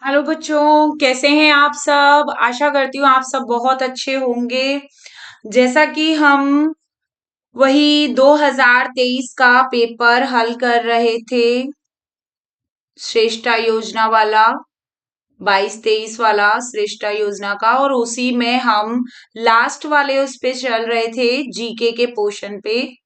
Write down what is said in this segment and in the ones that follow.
Hello बच्चों, कैसे हैं आप सब। आशा करती हूँ आप सब बहुत अच्छे होंगे। जैसा कि हम वही 2023 का पेपर हल कर रहे थे, श्रेष्ठा योजना वाला, 22-23 वाला श्रेष्ठा योजना का, और उसी में हम लास्ट वाले उस पे चल रहे थे, जीके के पोर्शन पे।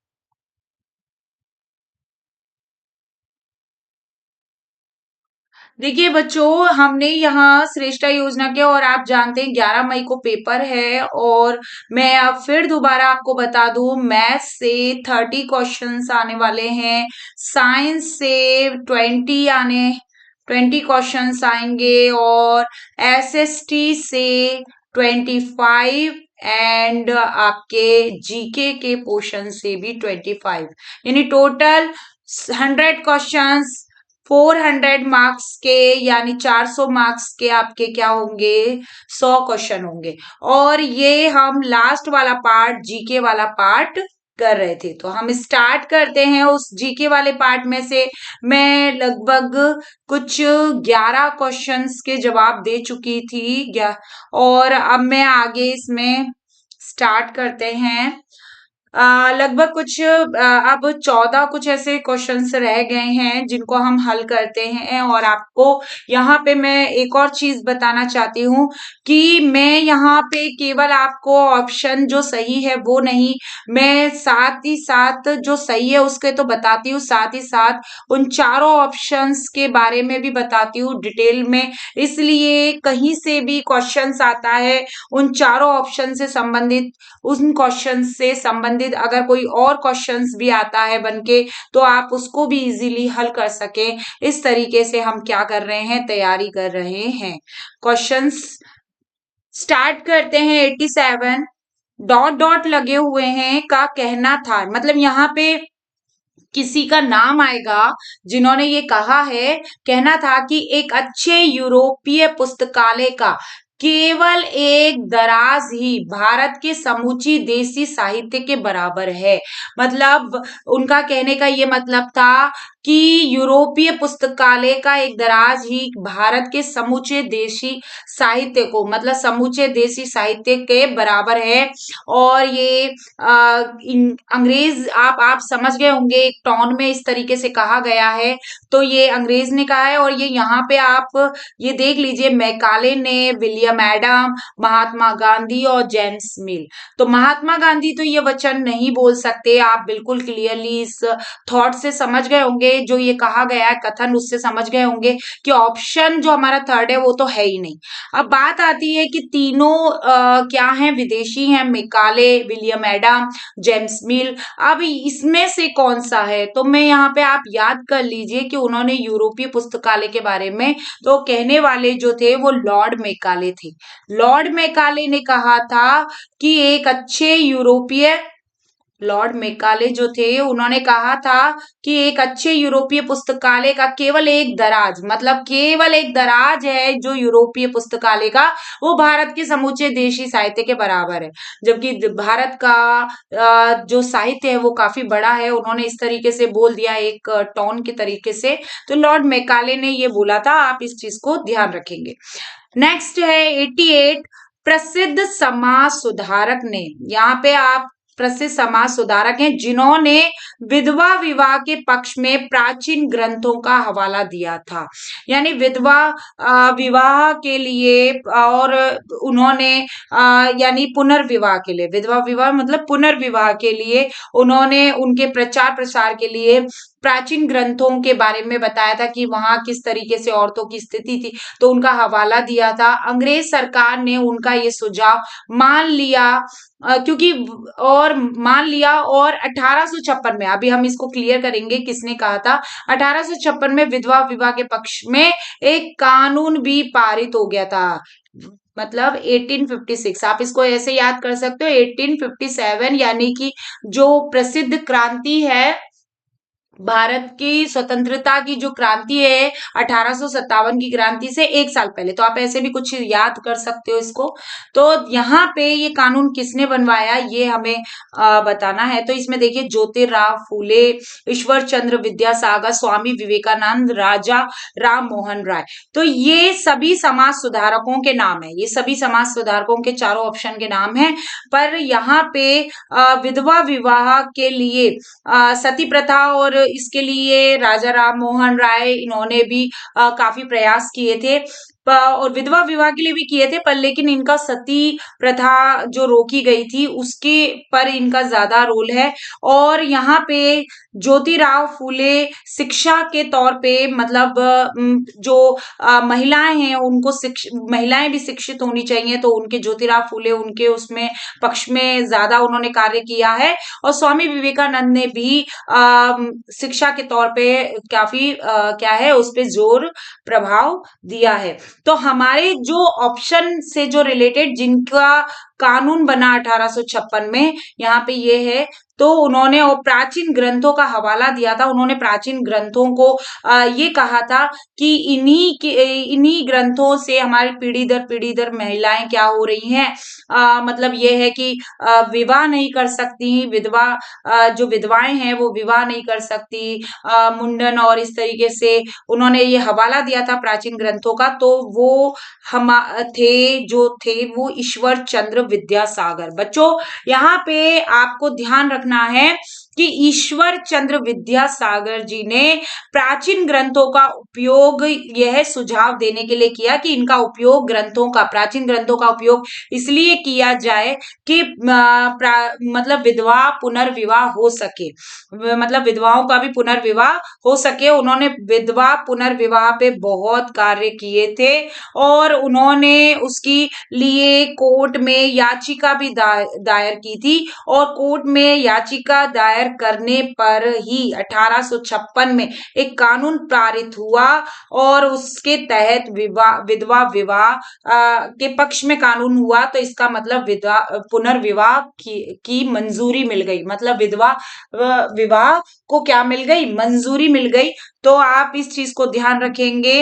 देखिए बच्चों, हमने यहाँ श्रेष्ठा योजना के, और आप जानते हैं 11 मई को पेपर है, और मैं अब फिर दोबारा आपको बता दूं, मैथ्स से 30 क्वेश्चंस आने वाले हैं, साइंस से 20 क्वेश्चंस आएंगे, और एसएसटी से 25, एंड आपके जीके के पोर्शन से भी 25, यानी टोटल 100 क्वेश्चंस, 400 मार्क्स के, यानी 400 मार्क्स के आपके क्या होंगे, 100 क्वेश्चन होंगे। और ये हम लास्ट वाला पार्ट, जीके वाला पार्ट कर रहे थे। तो हम स्टार्ट करते हैं उस जीके वाले पार्ट में से। मैं लगभग कुछ 11 क्वेश्चंस के जवाब दे चुकी थी, और अब मैं आगे इसमें स्टार्ट करते हैं। लगभग कुछ अब 14 कुछ ऐसे क्वेश्चंस रह गए हैं जिनको हम हल करते हैं। और आपको यहाँ पे मैं एक और चीज बताना चाहती हूँ कि मैं यहाँ पे केवल आपको ऑप्शन जो सही है वो नहीं, मैं साथ ही साथ जो सही है उसके तो बताती हूँ, साथ ही साथ उन चारों ऑप्शंस के बारे में भी बताती हूँ डिटेल में। इसलिए कहीं से भी क्वेश्चंस आता है उन चारों ऑप्शन से संबंधित, उन क्वेश्चन से संबंधित अगर कोई और क्वेश्चंस भी आता है बनके, तो आप उसको भी इजीली हल कर सकें। इस तरीके से हम क्या कर रहे हैं, तैयारी कर रहे हैं। क्वेश्चंस स्टार्ट करते हैं। 87 डॉट डॉट लगे हुए हैं का कहना था, मतलब यहाँ पे किसी का नाम आएगा जिन्होंने ये कहा है, कहना था कि एक अच्छे यूरोपीय पुस्तकालय का केवल एक दराज ही भारत के समूची देसी साहित्य के बराबर है। मतलब उनका कहने का ये मतलब था कि यूरोपीय पुस्तकालय का एक दराज ही भारत के समूचे देशी साहित्य को, मतलब समूचे देशी साहित्य के बराबर है। और ये अंग्रेज, आप समझ गए होंगे, एक टोन में इस तरीके से कहा गया है, तो ये अंग्रेज ने कहा है। और ये यहाँ पे आप ये देख लीजिए, मैकाले ने, विलियम एडम, महात्मा गांधी और जेम्स मिल। तो महात्मा गांधी तो ये वचन नहीं बोल सकते, आप बिल्कुल क्लियरली इस थॉट से समझ गए होंगे, जो ये कहा गया है कथन, उससे समझ गए होंगे कि ऑप्शन जो हमारा थर्ड है वो तो है ही नहीं। अब बात आती है कि तीनों क्या हैं, विदेशी हैं, मैकाले, विलियम एडम, जेम्स मिल। अब इसमें से कौन सा है, तो मैं यहाँ पे, आप याद कर लीजिए कि उन्होंने यूरोपीय पुस्तकालय के बारे में तो कहने वाले जो थे वो लॉर्ड मैकाले थे। लॉर्ड मैकाले ने कहा था कि एक अच्छे यूरोपीय, लॉर्ड मैकाले जो थे उन्होंने कहा था कि एक अच्छे यूरोपीय पुस्तकालय का केवल एक दराज, मतलब केवल एक दराज है जो यूरोपीय पुस्तकालय का, वो भारत के समूचे देशी साहित्य के बराबर है। जबकि भारत का जो साहित्य है वो काफी बड़ा है, उन्होंने इस तरीके से बोल दिया एक टोन के तरीके से। तो लॉर्ड मैकाले ने ये बोला था, आप इस चीज को ध्यान रखेंगे। नेक्स्ट है 88, प्रसिद्ध समाज सुधारक ने, यहाँ पे आप प्रसिद्ध समाज सुधारक हैं जिन्होंने विधवा विवाह के पक्ष में प्राचीन ग्रंथों का हवाला दिया था। यानी विधवा विवाह के लिए, और उन्होंने यानी पुनर्विवाह के लिए, विधवा विवाह मतलब पुनर्विवाह के लिए, उन्होंने उनके प्रचार प्रसार के लिए प्राचीन ग्रंथों के बारे में बताया था कि वहां किस तरीके से औरतों की स्थिति थी, तो उनका हवाला दिया था। अंग्रेज सरकार ने उनका ये सुझाव मान लिया, क्योंकि और मान लिया, और 1856 में, अभी हम इसको क्लियर करेंगे किसने कहा था, 1856 में विधवा विवाह के पक्ष में एक कानून भी पारित हो गया था। मतलब 1856, आप इसको ऐसे याद कर सकते हो, 1857, यानी कि जो प्रसिद्ध क्रांति है भारत की स्वतंत्रता की जो क्रांति है 1857 की क्रांति से 1 साल पहले, तो आप ऐसे भी कुछ याद कर सकते हो इसको। तो यहाँ पे ये कानून किसने बनवाया ये हमें बताना है। तो इसमें देखिए ज्योतिराव फूले, ईश्वर चंद्र विद्यासागर, स्वामी विवेकानंद, राजा राम मोहन राय। तो ये सभी समाज सुधारकों के नाम है, ये सभी समाज सुधारकों के चारों ऑप्शन के नाम है। पर यहाँ पे विधवा विवाह के लिए सती प्रथा और इसके लिए राजा राम मोहन राय इन्होंने भी काफी प्रयास किए थे। और विधवा विवाह के लिए भी किए थे, पर लेकिन इनका सती प्रथा जो रोकी गई थी उसके पर इनका ज्यादा रोल है। और यहाँ पे ज्योतिराव फूले शिक्षा के तौर पे मतलब जो महिलाएं हैं उनको महिलाएं भी शिक्षित होनी चाहिए, तो उनके ज्योतिराव फूले उनके उसमें पक्ष में ज्यादा उन्होंने कार्य किया है। और स्वामी विवेकानंद ने भी शिक्षा के तौर पे काफी क्या है उस पे जोर प्रभाव दिया है। तो हमारे जो ऑप्शन से जो रिलेटेड जिनका कानून बना 1856 में, यहाँ पे ये है। तो उन्होंने और प्राचीन ग्रंथों का हवाला दिया था, उन्होंने प्राचीन ग्रंथों को ये कहा था कि इन्हीं ग्रंथों से हमारी पीढ़ी दर महिलाएं क्या हो रही हैं, मतलब ये है कि विवाह नहीं कर सकती, विधवा जो विधवाएं हैं वो विवाह नहीं कर सकती, मुंडन और इस तरीके से उन्होंने ये हवाला दिया था प्राचीन ग्रंथों का। तो वो हम थे वो ईश्वर चंद्र विद्यासागर। बच्चों यहाँ पे आपको ध्यान रखना है कि ईश्वर चंद्र विद्यासागर जी ने प्राचीन ग्रंथों का उपयोग यह सुझाव देने के लिए किया कि इनका उपयोग प्राचीन ग्रंथों का उपयोग इसलिए किया जाए कि मतलब विधवा पुनर्विवाह हो सके, मतलब विधवाओं का भी पुनर्विवाह हो सके। उन्होंने विधवा पुनर्विवाह पे बहुत कार्य किए थे और उन्होंने उसकी लिए कोर्ट में याचिका भी दायर की थी। और कोर्ट में याचिका दायर करने पर ही 1856 में एक कानून पारित हुआ और उसके तहत विधवा विवाह के पक्ष में कानून हुआ। तो इसका मतलब विधवा पुनर्विवाह की मंजूरी मिल गई, मतलब विधवा विवाह को क्या मिल गई, मंजूरी मिल गई। तो आप इस चीज को ध्यान रखेंगे।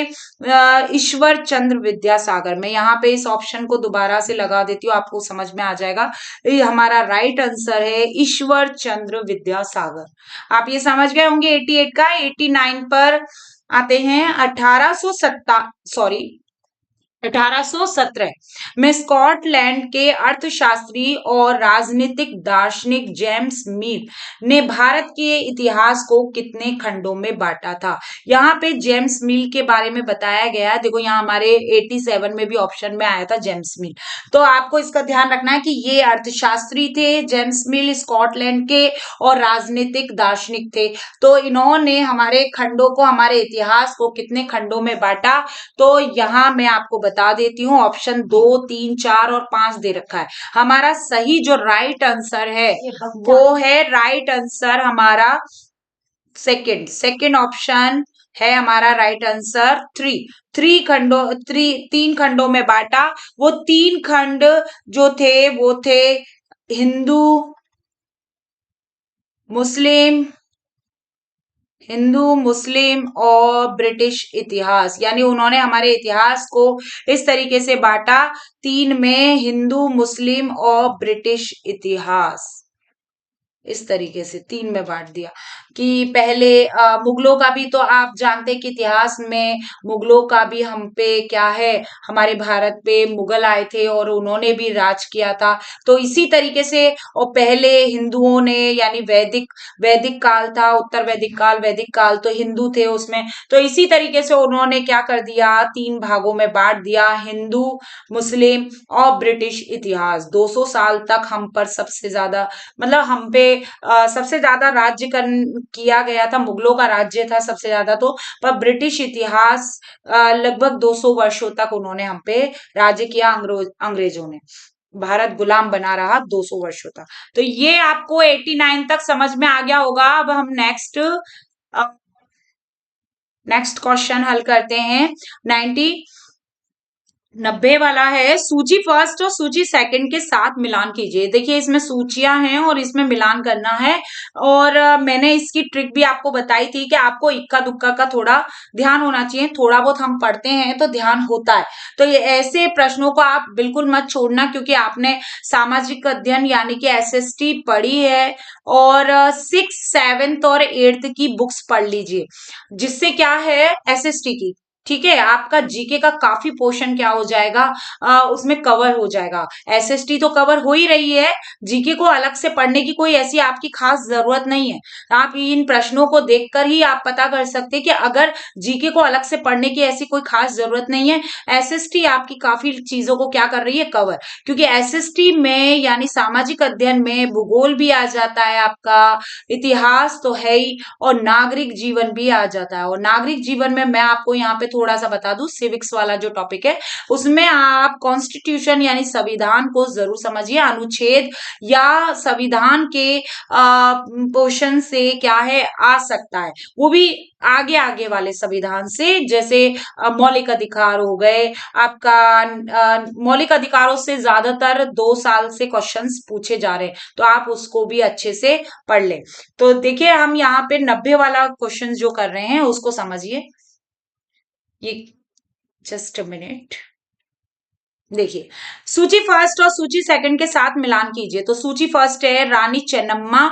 ईश्वर चंद्र विद्यासागर, मैं यहाँ पे इस ऑप्शन को दोबारा से लगा देती हूँ, आपको समझ में आ जाएगा। ये हमारा राइट आंसर है ईश्वर चंद्र विद्यासागर। आप ये समझ गए होंगे। 88 का 89 पर आते हैं। 1817 में स्कॉटलैंड के अर्थशास्त्री और राजनीतिक दार्शनिक जेम्स मिल ने भारत के इतिहास को कितने खंडों में बांटा था। यहाँ पे जेम्स मिल के बारे में बताया गया है। देखो यहाँ हमारे 87 में भी ऑप्शन में आया था जेम्स मिल। तो आपको इसका ध्यान रखना है कि ये अर्थशास्त्री थे जेम्स मिल, स्कॉटलैंड के, और राजनीतिक दार्शनिक थे। तो इन्होंने हमारे खंडों को, हमारे इतिहास को कितने खंडों में बांटा। तो यहाँ मैं आपको बता देती हूँ, ऑप्शन 2, 3, 4 और 5 दे रखा है। हमारा सही जो राइट आंसर है वो है राइट आंसर हमारा सेकंड ऑप्शन है हमारा राइट आंसर 3 खंडों में बांटा। वो 3 खंड जो थे वो थे हिंदू मुस्लिम, हिंदू मुस्लिम और ब्रिटिश इतिहास। यानी उन्होंने हमारे इतिहास को इस तरीके से बांटा 3 में, हिंदू मुस्लिम और ब्रिटिश इतिहास, इस तरीके से 3 में बांट दिया। कि पहले मुगलों का भी तो आप जानते हैं कि इतिहास में मुगलों का भी हम पे क्या है, हमारे भारत पे मुगल आए थे और उन्होंने भी राज किया था। तो इसी तरीके से, और पहले हिंदुओं ने, यानी वैदिक वैदिक काल था, उत्तर वैदिक काल तो हिंदू थे उसमें। तो इसी तरीके से उन्होंने क्या कर दिया, 3 भागों में बांट दिया, हिंदू मुस्लिम और ब्रिटिश इतिहास। 200 साल तक हम पर सबसे ज्यादा, मतलब हम पे सबसे ज्यादा राज्य किया गया था, मुगलों का राज्य था सबसे ज्यादा। तो पर ब्रिटिश इतिहास लगभग 200 वर्षों तक उन्होंने हम पे राज्य किया, अंग्रेजों ने भारत गुलाम बना रहा 200 वर्षों तक। तो ये आपको 89 तक समझ में आ गया होगा। अब हम नेक्स्ट क्वेश्चन हल करते हैं। 90 90 वाला है, सूची फर्स्ट और सूची सेकंड के साथ मिलान कीजिए। देखिए इसमें सूचियां हैं और इसमें मिलान करना है। और मैंने इसकी ट्रिक भी आपको बताई थी कि आपको इक्का दुक्का का थोड़ा ध्यान होना चाहिए। थोड़ा बहुत हम पढ़ते हैं तो ध्यान होता है। तो ये ऐसे प्रश्नों को आप बिल्कुल मत छोड़ना, क्योंकि आपने सामाजिक अध्ययन यानी कि एसएसटी पढ़ी है, और 6, 7 और 8 की बुक्स पढ़ लीजिए, जिससे क्या है एसएसटी की, ठीक है, आपका जीके का काफी पोर्शन क्या हो जाएगा, उसमें कवर हो जाएगा। एसएसटी तो कवर हो ही रही है, जीके को अलग से पढ़ने की कोई ऐसी आपकी खास जरूरत नहीं है। आप इन प्रश्नों को देखकर ही आप पता कर सकते हैं कि अगर जीके को अलग से पढ़ने की ऐसी कोई खास जरूरत नहीं है, एसएसटी आपकी काफी चीजों को क्या कर रही है, कवर। क्योंकि एसएसटी में यानी सामाजिक अध्ययन में भूगोल भी आ जाता है, आपका इतिहास तो है ही, और नागरिक जीवन भी आ जाता है। और नागरिक जीवन में मैं आपको यहाँ पे थोड़ा सा बता दूं, सिविक्स वाला जो टॉपिक है उसमें आप कॉन्स्टिट्यूशन यानी संविधान को जरूर समझिए। अनुच्छेद या संविधान के पोर्शन से क्या है आ सकता है, वो भी आगे आगे वाले संविधान से, जैसे मौलिक अधिकार हो गए आपका। मौलिक अधिकारों से ज्यादातर 2 साल से क्वेश्चंस पूछे जा रहे हैं, तो आप उसको भी अच्छे से पढ़ लें। तो देखिए हम यहाँ पे 90 वाला क्वेश्चन जो कर रहे हैं उसको समझिए। ये जस्ट अ मिनट, देखिए सूची फर्स्ट और सूची सेकंड के साथ मिलान कीजिए। तो सूची फर्स्ट है रानी चेन्नम्मा,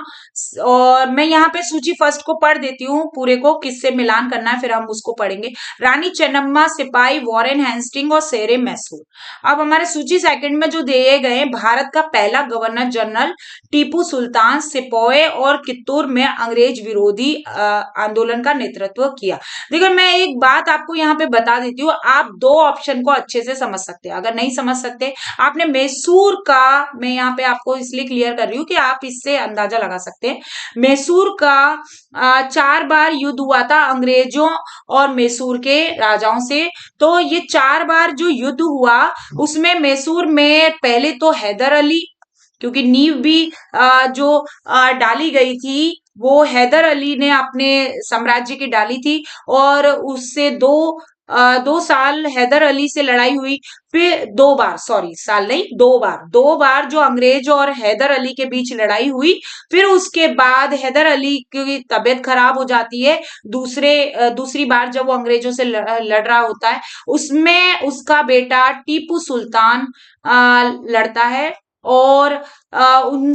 और मैं यहाँ पे सूची फर्स्ट को पढ़ देती हूँ पूरे को, किससे मिलान करना है फिर हम उसको पढ़ेंगे। रानी चेन्नम्मा, सिपाही वॉरेन हेस्टिंग और शेरे मैसूर। अब हमारे सूची सेकंड में जो दिए गए, भारत का पहला गवर्नर जनरल टीपू सुल्तान, सिपोए और कित्तूर में अंग्रेज विरोधी आंदोलन का नेतृत्व किया। देखो मैं एक बात आपको यहाँ पे बता देती हूँ, आप दो ऑप्शन को अच्छे से समझ सकते हैं। अगर नहीं समझ सकते, आपने मैसूर का, मैं यहाँ पे आपको इसलिए क्लियर कर रही हूँ कि आप इससे अंदाजा लगा सकते हैं। मैसूर का 4 बार युद्ध हुआ था अंग्रेजों और मैसूर के राजाओं से। तो ये 4 बार जो युद्ध हुआ उसमें मैसूर में पहले तो हैदर अली, क्योंकि नींव भी जो डाली गई थी वो हैदर अली ने अपने साम्राज्य की डाली थी, और उससे 2 साल हैदर अली से लड़ाई हुई। फिर 2 बार, सॉरी साल नहीं, 2 बार जो अंग्रेज और हैदर अली के बीच लड़ाई हुई। फिर उसके बाद हैदर अली की तबीयत खराब हो जाती है, दूसरी बार जब वो अंग्रेजों से लड़ रहा होता है, उसमें उसका बेटा टीपू सुल्तान लड़ता है, और उन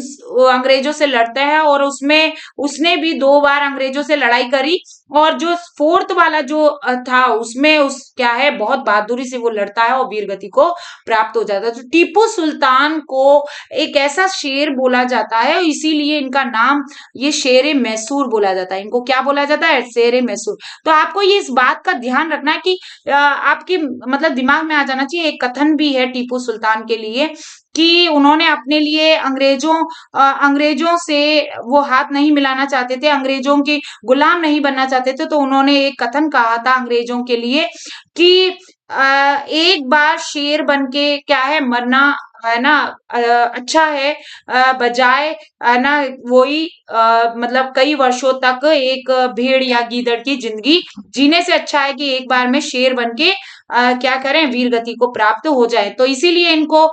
अंग्रेजों से लड़ता है, और उसमें उसने भी 2 बार अंग्रेजों से लड़ाई करी। और जो फोर्थ वाला जो था उसमें उस क्या है, बहुत बहादुरी से वो लड़ता है और वीर गति को प्राप्त हो जाता है। तो टीपू सुल्तान को एक ऐसा शेर बोला जाता है, इसीलिए इनका नाम ये शेरे मैसूर बोला जाता है। इनको क्या बोला जाता है, शेरे मैसूर। तो आपको ये इस बात का ध्यान रखना है कि आपके मतलब दिमाग में आ जाना चाहिए। एक कथन भी है टीपू सुल्तान के लिए कि उन्होंने अपने लिए अंग्रेजों से वो हाथ नहीं मिलाना चाहते थे, अंग्रेजों के गुलाम नहीं बनना चाहते थे। तो उन्होंने एक कथन कहा था अंग्रेजों के लिए कि एक बार शेर बन के क्या है मरना, है ना, अच्छा है, बजाय है ना वही मतलब कई वर्षों तक एक भेड़ या गीदड़ की जिंदगी जीने से अच्छा है कि एक बार में शेर बन के क्या करें, वीर गति को प्राप्त हो जाए। तो इसीलिए इनको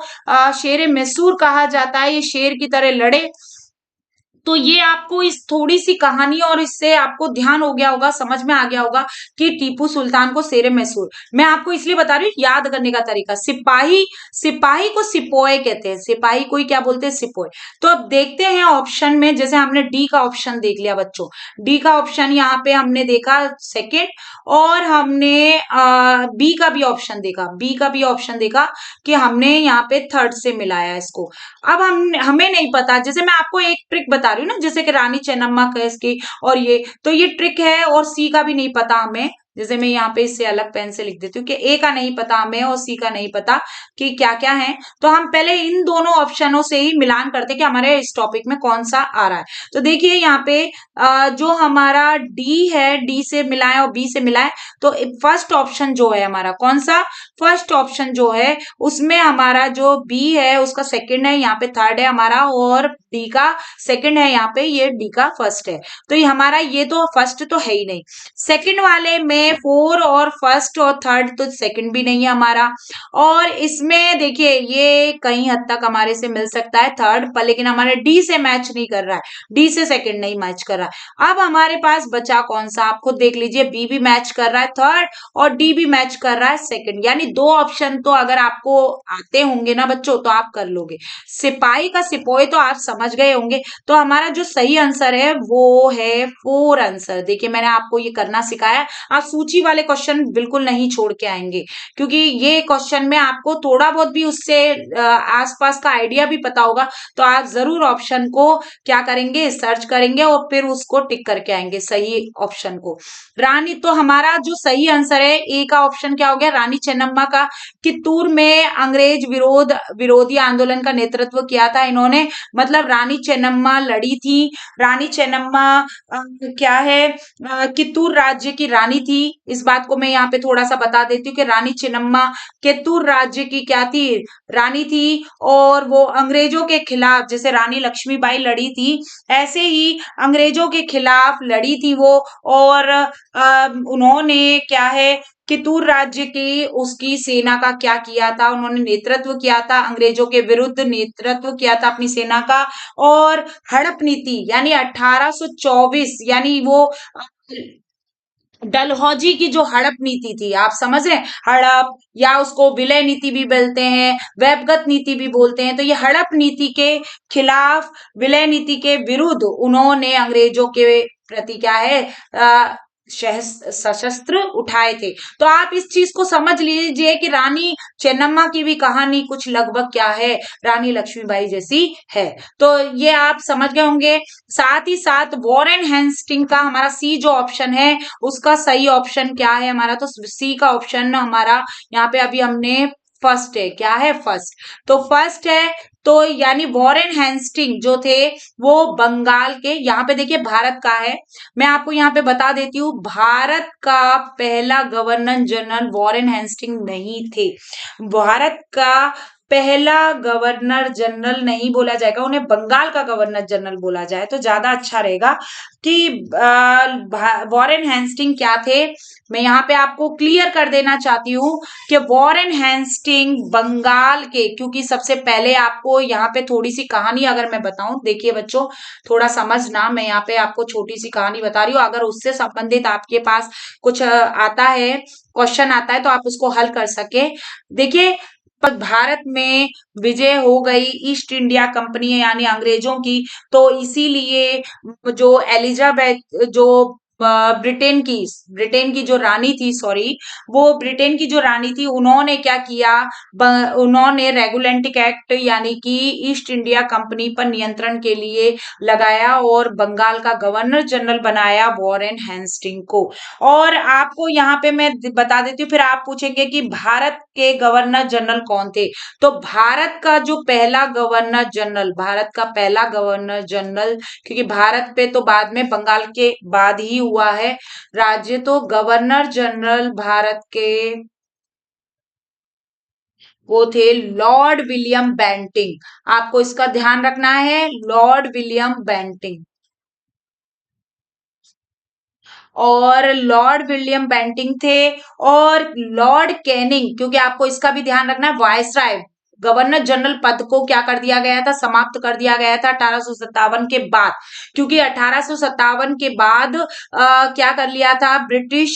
शेरे मैसूर कहा जाता है। ये शेर की तरह लड़े। तो ये आपको इस थोड़ी सी कहानी और इससे आपको ध्यान हो गया होगा, समझ में आ गया होगा कि टीपू सुल्तान को शेरे मैसूर। मैं आपको इसलिए बता रही हूँ याद करने का तरीका। सिपाही को सिपोए कहते हैं, सिपाही को ही क्या बोलते हैं, सिपोए। तो अब देखते हैं ऑप्शन में, जैसे हमने डी का ऑप्शन देख लिया बच्चों, डी का ऑप्शन यहाँ पे हमने देखा सेकेंड, और हमने बी का भी ऑप्शन देखा, कि हमने यहाँ पे थर्ड से मिलाया इसको। अब हमें नहीं पता, जैसे मैं आपको एक ट्रिक बता रही हूँ ना, जैसे कि रानी चेन्नम्मा केस की, और ये तो ये ट्रिक है, और सी का भी नहीं पता हमें। जैसे मैं यहाँ पे इससे अलग पेन से लिख देती हूँ कि ए का नहीं पता हमें और सी का नहीं पता कि क्या क्या है। तो हम पहले इन दोनों ऑप्शनों से ही मिलान करते कि हमारे इस टॉपिक में कौन सा आ रहा है। तो देखिए यहाँ पे जो हमारा डी है, डी से मिलाए और बी से मिलाए, तो फर्स्ट ऑप्शन जो है हमारा कौन सा, फर्स्ट ऑप्शन जो है उसमें हमारा जो बी है उसका सेकंड है, यहाँ पे थर्ड है हमारा, और डी का सेकंड है, यहाँ पे ये डी का फर्स्ट है। तो ये हमारा ये तो फर्स्ट तो है ही नहीं। सेकंड वाले में फोर और फर्स्ट और थर्ड, तो सेकंड भी नहीं है हमारा। और इसमें देखिए ये कहीं हद तक हमारे से मिल सकता है थर्ड पर, लेकिन हमारे डी से मैच नहीं कर रहा है, डी से सेकंड नहीं मैच कर रहा है। अब हमारे पास बचा कौन सा, आप खुद देख लीजिए, बी भी मैच कर रहा है थर्ड और डी भी मैच कर रहा है सेकंड, यानी दो ऑप्शन तो अगर आपको आते होंगे ना बच्चों तो आप कर लोगे। सिपाही का सिपोही तो आप समझ गए होंगे। तो हमारा जो सही आंसर है वो है फोर आंसर। देखिए मैंने आपको ये करना सिखाया, आप सूची वाले क्वेश्चन बिल्कुल नहीं छोड़ के आएंगे, क्योंकि ये क्वेश्चन में आपको थोड़ा बहुत भी उससे आसपास का आइडिया भी पता होगा, तो आप जरूर ऑप्शन को क्या करेंगे, सर्च करेंगे और फिर उसको टिक करके आएंगे सही ऑप्शन को। रानी, तो हमारा जो सही आंसर है ए का ऑप्शन क्या हो गया, रानी चेन्नम्मा का। कित्तूर में अंग्रेज विरोधी आंदोलन का नेतृत्व किया था इन्होंने, मतलब रानी चेन्नम्मा लड़ी थी। रानी चेन्नम्मा क्या है, कित्तूर राज्य की रानी थी। इस बात को मैं यहाँ पे थोड़ा सा बता देती हूँ कि रानी चेन्नम्मा कित्तूर राज्य की क्या थी, रानी थी। और वो अंग्रेजों के खिलाफ, जैसे रानी लक्ष्मीबाई लड़ी थी ऐसे ही अंग्रेजों के खिलाफ लड़ी थी वो। और उन्होंने क्या है, कित्तूर राज्य की उसकी सेना का क्या किया था, उन्होंने नेतृत्व किया था, अंग्रेजों के विरुद्ध नेतृत्व किया था अपनी सेना का। और हड़प नीति यानी 1824, यानी वो डलहौजी की जो हड़प नीति थी, आप समझ रहे हैं, हड़प या उसको विलय नीति भी बोलते हैं, वैभगत नीति भी बोलते हैं। तो ये हड़प नीति के खिलाफ, विलय नीति के विरुद्ध उन्होंने अंग्रेजों के प्रति क्या है, सशस्त्र उठाए थे। तो आप इस चीज को समझ लीजिए कि रानी चेन्नम्मा की भी कहानी कुछ लगभग क्या है, रानी लक्ष्मीबाई जैसी है। तो ये आप समझ गए होंगे। साथ ही साथ वॉरेन हेस्टिंग का हमारा सी जो ऑप्शन है उसका सही ऑप्शन क्या है हमारा, तो सी का ऑप्शन हमारा यहाँ पे अभी हमने फर्स्ट है, क्या है फर्स्ट, तो फर्स्ट है। तो यानी वॉरेन हेस्टिंग जो थे वो बंगाल के, यहाँ पे देखिए भारत का है, मैं आपको यहाँ पे बता देती हूँ, भारत का पहला गवर्नर जनरल वॉरेन हेस्टिंग नहीं थे। भारत का पहला गवर्नर जनरल नहीं बोला जाएगा, उन्हें बंगाल का गवर्नर जनरल बोला जाए तो ज्यादा अच्छा रहेगा। कि वॉरेन हेस्टिंग क्या थे, मैं यहाँ पे आपको क्लियर कर देना चाहती हूँ कि वॉरेन हेस्टिंग बंगाल के, क्योंकि सबसे पहले आपको यहाँ पे थोड़ी सी कहानी अगर मैं बताऊं, देखिए बच्चों थोड़ा समझना, मैं यहाँ पे आपको छोटी सी कहानी बता रही हूँ, अगर उससे संबंधित आपके पास कुछ आता है, क्वेश्चन आता है तो आप उसको हल कर सके। देखिए भारत में विजय हो गई ईस्ट इंडिया कंपनी यानी अंग्रेजों की, तो इसीलिए जो एलिजाबेथ जो ब्रिटेन की जो रानी थी, सॉरी, वो ब्रिटेन की जो रानी थी, उन्होंने क्या किया, उन्होंने रेगुलेटिंग एक्ट यानी कि ईस्ट इंडिया कंपनी पर नियंत्रण के लिए लगाया और बंगाल का गवर्नर जनरल बनाया वॉरेन हेस्टिंग को। और आपको यहाँ पे मैं बता देती हूँ, फिर आप पूछेंगे कि भारत के गवर्नर जनरल कौन थे, तो भारत का जो पहला गवर्नर जनरल, भारत का पहला गवर्नर जनरल, क्योंकि भारत पे तो बाद में बंगाल के बाद ही हुआ है राज्य, तो गवर्नर जनरल भारत के वो थे लॉर्ड विलियम बेंटिंग। आपको इसका ध्यान रखना है, लॉर्ड विलियम बेंटिंग। और लॉर्ड विलियम बेंटिंग थे। और लॉर्ड कैनिंग, क्योंकि आपको इसका भी ध्यान रखना है, वायसराय, गवर्नर जनरल पद को क्या कर दिया गया था, समाप्त कर दिया गया था 1857 के बाद, क्योंकि 1857 के बाद क्या कर लिया था, ब्रिटिश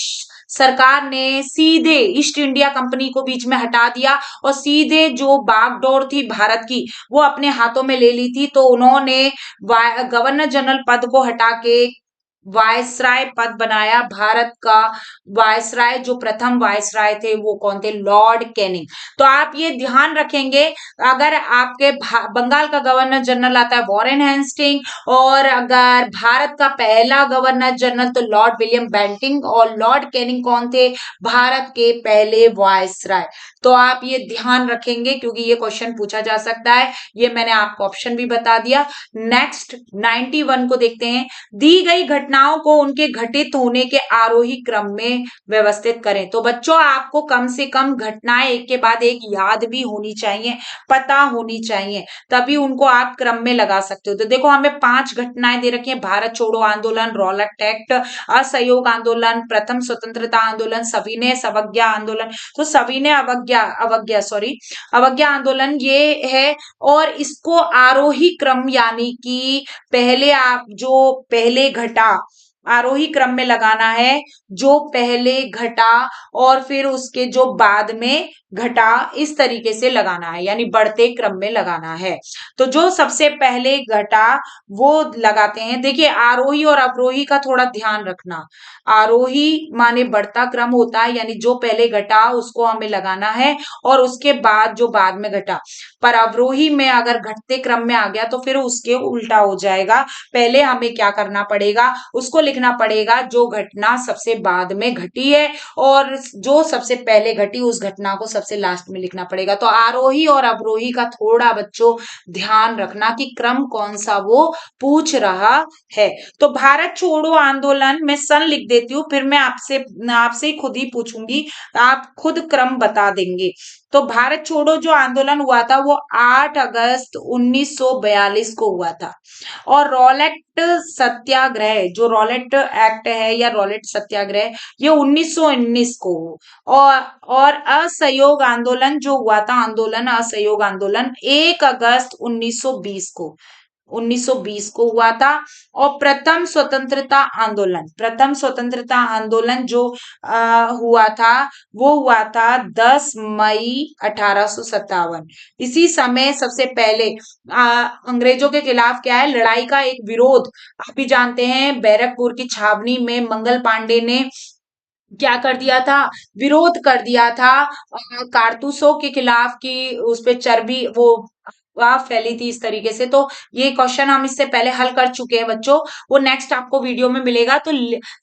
सरकार ने सीधे ईस्ट इंडिया कंपनी को बीच में हटा दिया और सीधे जो बागडोर थी भारत की वो अपने हाथों में ले ली थी। तो उन्होंने गवर्नर जनरल पद को हटा के वायसराय पद बनाया। भारत का वायसराय, जो प्रथम वायसराय थे वो कौन थे, लॉर्ड कैनिंग। तो आप ये ध्यान रखेंगे, अगर आपके बंगाल का गवर्नर जनरल आता है वॉरेन हेस्टिंग, और अगर भारत का पहला गवर्नर जनरल तो लॉर्ड विलियम बेंटिंग, और लॉर्ड कैनिंग कौन थे, भारत के पहले वायसराय। तो आप ये ध्यान रखेंगे क्योंकि ये क्वेश्चन पूछा जा सकता है। ये मैंने आपको ऑप्शन भी बता दिया। नेक्स्ट 91 को देखते हैं। दी गई घटना घटनाओं को उनके घटित होने के आरोही क्रम में व्यवस्थित करें। तो बच्चों आपको कम से कम घटनाएं एक के बाद एक याद भी होनी चाहिए, पता होनी चाहिए, तभी उनको आप क्रम में लगा सकते हो। तो देखो हमें 5 घटनाएं दे रखी है, भारत छोड़ो आंदोलन, रॉलेट एक्ट, असहयोग आंदोलन, प्रथम स्वतंत्रता आंदोलन, सविनय अवज्ञा आंदोलन। तो सविनय अवज्ञा आंदोलन ये है, और इसको आरोही क्रम यानी कि पहले आप जो पहले घटा आरोही क्रम में लगाना है, जो पहले घटा और फिर उसके जो बाद में घटा, इस तरीके से लगाना है, यानी बढ़ते क्रम में लगाना है। तो जो सबसे पहले घटा वो लगाते हैं। देखिए आरोही और अवरोही का थोड़ा ध्यान रखना। आरोही माने बढ़ता क्रम होता है, यानी जो पहले घटा उसको हमें लगाना है और उसके बाद जो बाद में घटा। पर अवरोही में अगर घटते क्रम में आ गया तो फिर उसके उल्टा हो जाएगा। पहले हमें क्या करना पड़ेगा, उसको लिखना पड़ेगा जो घटना सबसे बाद में घटी है, और जो सबसे पहले घटी उस घटना को सबसे लास्ट में लिखना पड़ेगा। तो आरोही और अवरोही का थोड़ा बच्चों ध्यान रखना कि क्रम कौन सा वो पूछ रहा है। तो भारत छोड़ो आंदोलन में सन लिख देती हूँ, फिर मैं आपसे खुद ही पूछूंगी, आप खुद क्रम बता देंगे। तो भारत छोड़ो जो आंदोलन हुआ था वो 8 अगस्त 1942 को हुआ था। और रॉलेट सत्याग्रह, जो रॉलेट एक्ट है या रॉलेट सत्याग्रह, ये 1919 को। और असहयोग आंदोलन जो हुआ था, असहयोग आंदोलन 1 अगस्त 1920 को, 1920 को हुआ था। और प्रथम स्वतंत्रता आंदोलन जो हुआ था वो हुआ था 10 मई 1857। इसी समय सबसे पहले अंग्रेजों के खिलाफ क्या है, लड़ाई का एक विरोध आप भी जानते हैं, बैरकपुर की छावनी में मंगल पांडे ने क्या कर दिया था, विरोध कर दिया था कारतूसों के खिलाफ, की उस पे चर्बी वो अफवाह फैली थी इस तरीके से। तो ये क्वेश्चन हम इससे पहले हल कर चुके हैं बच्चों, वो नेक्स्ट आपको वीडियो में मिलेगा। तो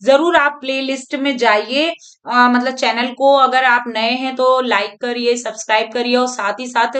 जरूर आप प्लेलिस्ट में जाइए, मतलब चैनल को अगर आप नए हैं तो लाइक करिए, सब्सक्राइब करिए, और साथ ही साथ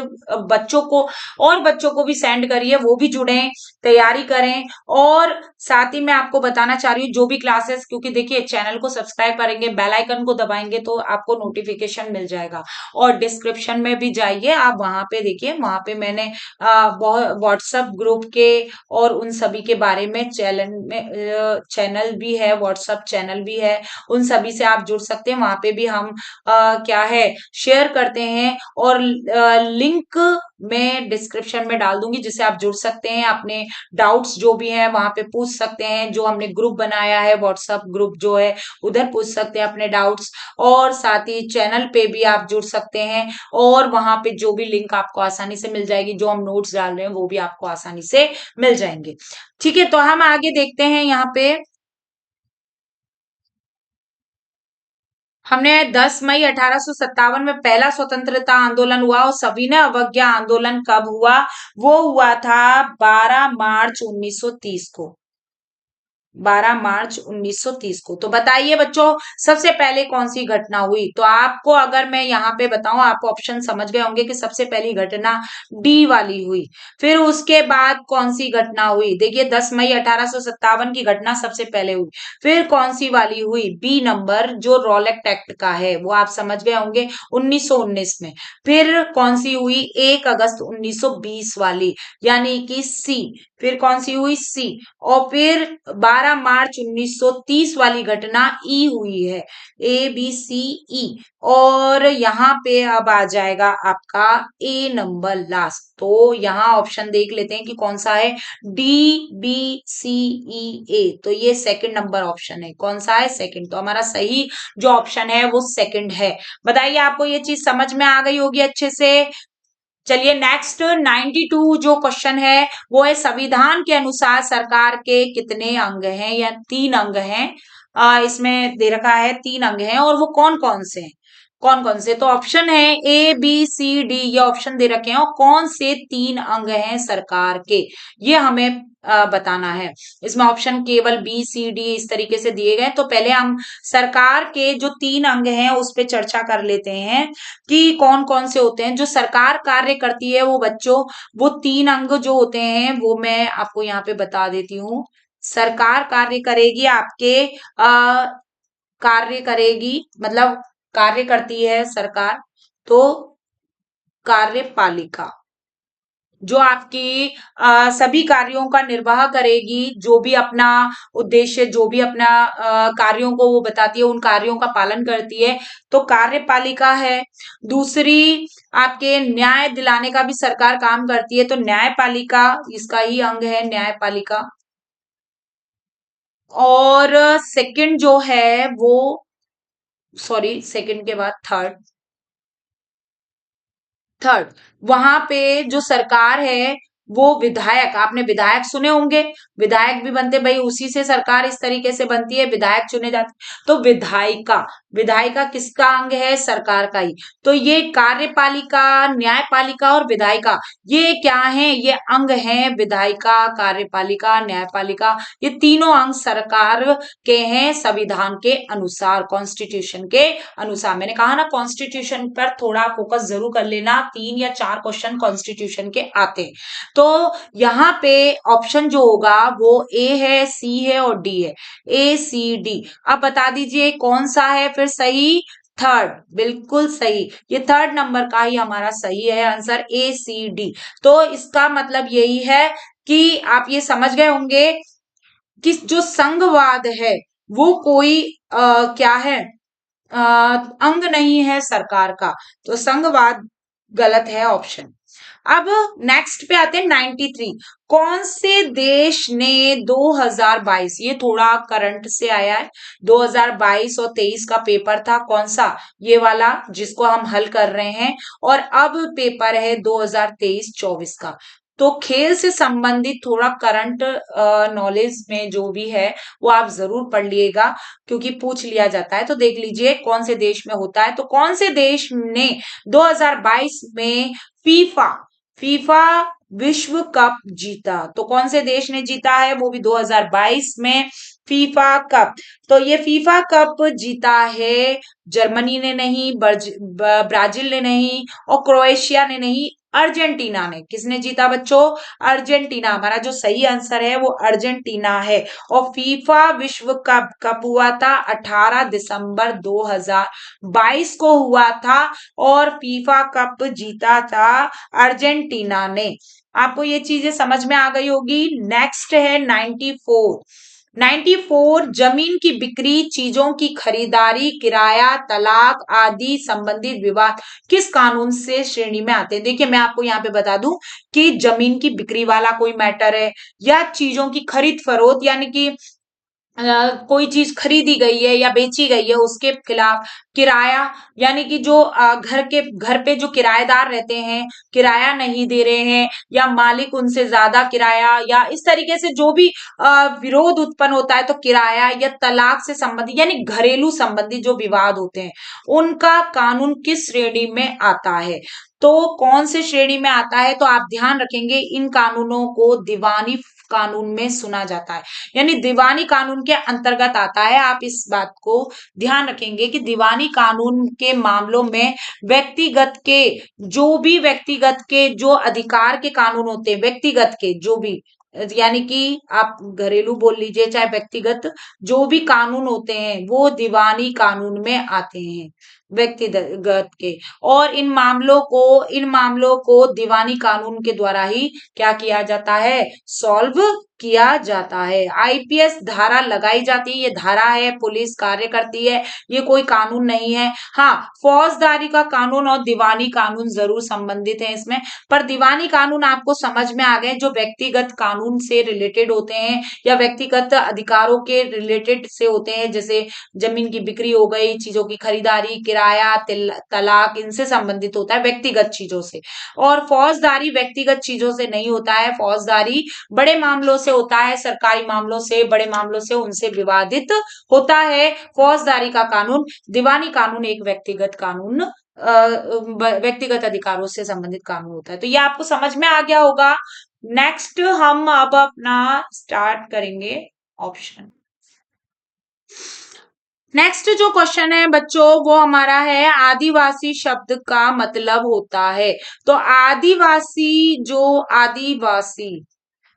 बच्चों को और बच्चों को भी सेंड करिए, वो भी जुड़े, तैयारी करें। और साथ ही मैं आपको बताना चाह रही हूँ जो भी क्लासेस, क्योंकि देखिए चैनल को सब्सक्राइब करेंगे, बेल आइकन को दबाएंगे तो आपको नोटिफिकेशन मिल जाएगा। और डिस्क्रिप्शन में भी जाइए, आप वहां पे देखिए, वहां पे मैंने व्हाट्सएप ग्रुप के और उन सभी के बारे में चैनल भी है, व्हाट्सएप चैनल भी है, उन सभी से आप जुड़ सकते हैं। वहां पे भी हम क्या है शेयर करते हैं, और लिंक मैं डिस्क्रिप्शन में डाल दूंगी जिससे आप जुड़ सकते हैं, अपने डाउट्स जो भी हैं वहां पे पूछ सकते हैं। जो हमने ग्रुप बनाया है व्हाट्सएप ग्रुप जो है, उधर पूछ सकते हैं अपने डाउट्स। और साथ ही चैनल पे भी आप जुड़ सकते हैं, और वहां पे जो भी लिंक आपको आसानी से मिल जाएगी, जो हम नोट्स डाल रहे हैं वो भी आपको आसानी से मिल जाएंगे। ठीक है, तो हम आगे देखते हैं। यहाँ पे हमने 10 मई 1857 में पहला स्वतंत्रता आंदोलन हुआ, और सविनय अवज्ञा आंदोलन कब हुआ, वो हुआ था 12 मार्च 1930 को, 12 मार्च 1930 को। तो बताइए बच्चों सबसे पहले कौन सी घटना हुई। तो आपको अगर मैं यहाँ पे बताऊं, आप ऑप्शन समझ गए होंगे कि सबसे पहली घटना डी वाली हुई। फिर उसके बाद कौन सी घटना हुई, देखिए 10 मई 1857 की घटना सबसे पहले हुई। फिर कौन सी वाली हुई, बी नंबर जो रॉलेट एक्ट का है, वो आप समझ गए होंगे 1919 में। फिर कौन सी हुई, 1 अगस्त 1920 वाली, यानी कि सी। फिर कौन सी हुई, सी। और फिर 12 मार्च 1930 वाली घटना ई हुई है, ए बी सी ई। और यहाँ पे अब आ जाएगा आपका ए नंबर लास्ट। तो यहाँ ऑप्शन देख लेते हैं कि कौन सा है, डी बी सी ई ए। तो ये सेकंड नंबर ऑप्शन है, कौन सा है, सेकंड। तो हमारा सही जो ऑप्शन है वो सेकंड है। बताइए आपको ये चीज समझ में आ गई होगी अच्छे से। चलिए नेक्स्ट 92 जो क्वेश्चन है वो है, संविधान के अनुसार सरकार के कितने अंग हैं, या 3 अंग हैं। इसमें दे रखा है 3 अंग हैं, और वो कौन कौन से हैं, कौन कौन से। तो ऑप्शन है ए बी सी डी, ये ऑप्शन दे रखे हैं, और कौन से 3 अंग हैं सरकार के, ये हमें बताना है। इसमें ऑप्शन केवल बी सी डी इस तरीके से दिए गए। तो पहले हम सरकार के जो 3 अंग हैं उस पे चर्चा कर लेते हैं कि कौन कौन से होते हैं। जो सरकार कार्य करती है वो बच्चों, वो 3 अंग जो होते हैं वो मैं आपको यहाँ पे बता देती हूँ। सरकार कार्य करेगी आपके कार्य करेगी, मतलब कार्य करती है सरकार, तो कार्यपालिका जो आपकी सभी कार्यों का निर्वाह करेगी, जो भी अपना उद्देश्य, जो भी अपना कार्यों को वो बताती है, उन कार्यों का पालन करती है, तो कार्यपालिका है। दूसरी, आपके न्याय दिलाने का भी सरकार काम करती है, तो न्यायपालिका इसका ही अंग है, न्यायपालिका। और सेकंड जो है वो, सॉरी, सेकंड के बाद थर्ड, थर्ड वहां पे जो सरकार है वो विधायक, आपने विधायक सुने होंगे, विधायक भी बनते भाई, उसी से सरकार इस तरीके से बनती है, विधायक चुने जाते, तो विधायिका, विधायिका किसका अंग है, सरकार का ही। तो ये कार्यपालिका, न्यायपालिका और विधायिका, ये क्या है, ये अंग है, विधायिका, कार्यपालिका, न्यायपालिका, ये तीनों अंग सरकार के हैं संविधान के अनुसार, कॉन्स्टिट्यूशन के अनुसार। मैंने कहा ना कॉन्स्टिट्यूशन पर थोड़ा फोकस जरूर कर लेना, 3 या 4 क्वेश्चन कॉन्स्टिट्यूशन के आते हैं। तो यहाँ पे ऑप्शन जो होगा वो ए है, सी है और डी है, ए सी डी। अब बता दीजिए कौन सा है फिर सही, थर्ड, बिल्कुल सही, ये थर्ड नंबर का ही हमारा सही है आंसर, ए सी डी। तो इसका मतलब यही है कि आप ये समझ गए होंगे कि जो संघवाद है वो कोई क्या है, अंग नहीं है सरकार का, तो संघवाद गलत है ऑप्शन। अब नेक्स्ट पे आते हैं 93, कौन से देश ने 2022, ये थोड़ा करंट से आया है, 2022 और 23 का पेपर था, कौन सा, ये वाला जिसको हम हल कर रहे हैं, और अब पेपर है 2023-24 का। तो खेल से संबंधित थोड़ा करंट नॉलेज में जो भी है वो आप जरूर पढ़ लिएगा, क्योंकि पूछ लिया जाता है। तो देख लीजिए कौन से देश में होता है, तो कौन से देश ने 2022 में फीफा फीफा विश्व कप जीता, तो कौन से देश ने जीता है, वो भी 2022 में फीफा कप। तो ये फीफा कप जीता है, जर्मनी ने नहीं, ब्राजील ने नहीं, और क्रोएशिया ने नहीं, अर्जेंटीना ने। किसने जीता बच्चों, अर्जेंटीना। हमारा जो सही आंसर है वो अर्जेंटीना है। और फीफा विश्व कप कब हुआ था, 18 दिसंबर 2022 को हुआ था, और फीफा कप जीता था अर्जेंटीना ने। आपको ये चीजें समझ में आ गई होगी। नेक्स्ट है 94, 94 जमीन की बिक्री, चीजों की खरीदारी, किराया, तलाक आदि संबंधित विवाद किस कानून से श्रेणी में आते हैं। देखिए मैं आपको यहाँ पे बता दूं कि जमीन की बिक्री वाला कोई मैटर है, या चीजों की खरीद फरोख्त, यानी कि कोई चीज खरीदी गई है या बेची गई है उसके खिलाफ, किराया यानी कि जो घर पे जो किराएदार रहते हैं किराया नहीं दे रहे हैं, या मालिक उनसे ज्यादा किराया, या इस तरीके से जो भी विरोध उत्पन्न होता है, तो किराया या तलाक से संबंधित यानी घरेलू संबंधी जो विवाद होते हैं उनका कानून किस श्रेणी में आता है। तो कौन से श्रेणी में आता है, तो आप ध्यान रखेंगे इन कानूनों को दीवानी कानून में सुना जाता है, यानी दीवानी कानून के अंतर्गत आता है। आप इस बात को ध्यान रखेंगे कि दीवानी कानून के मामलों में व्यक्तिगत के जो अधिकार के कानून होते हैं, व्यक्तिगत के जो भी, यानी कि आप घरेलू बोल लीजिए चाहे व्यक्तिगत, जो भी कानून होते हैं वो दीवानी कानून में आते हैं, व्यक्तिगत के। और इन मामलों को दीवानी कानून के द्वारा ही क्या किया जाता है, सॉल्व किया जाता है। आईपीएस धारा लगाई जाती है, ये धारा है, पुलिस कार्य करती है, ये कोई कानून नहीं है। हाँ, फौजदारी का कानून और दीवानी कानून जरूर संबंधित है इसमें, पर दीवानी कानून आपको समझ में आ गए, जो व्यक्तिगत कानून से रिलेटेड होते हैं या व्यक्तिगत अधिकारों के रिलेटेड से होते हैं, जैसे जमीन की बिक्री हो गई, चीजों की खरीदारी, किराया, तलाक, इनसे संबंधित होता है व्यक्तिगत चीजों से। और फौजदारी व्यक्तिगत चीजों से नहीं होता है, फौजदारी बड़े मामलों से होता है, सरकारी मामलों से, बड़े मामलों से, उनसे विवादित होता है फौजदारी का कानून। दीवानी कानून एक व्यक्तिगत कानून, व्यक्तिगत अधिकारों से संबंधित कानून होता है। तो ये आपको समझ में आ गया होगा। नेक्स्ट हम अब अपना स्टार्ट करेंगे ऑप्शन। नेक्स्ट जो क्वेश्चन है बच्चों वो हमारा है, आदिवासी शब्द का मतलब होता है। तो आदिवासी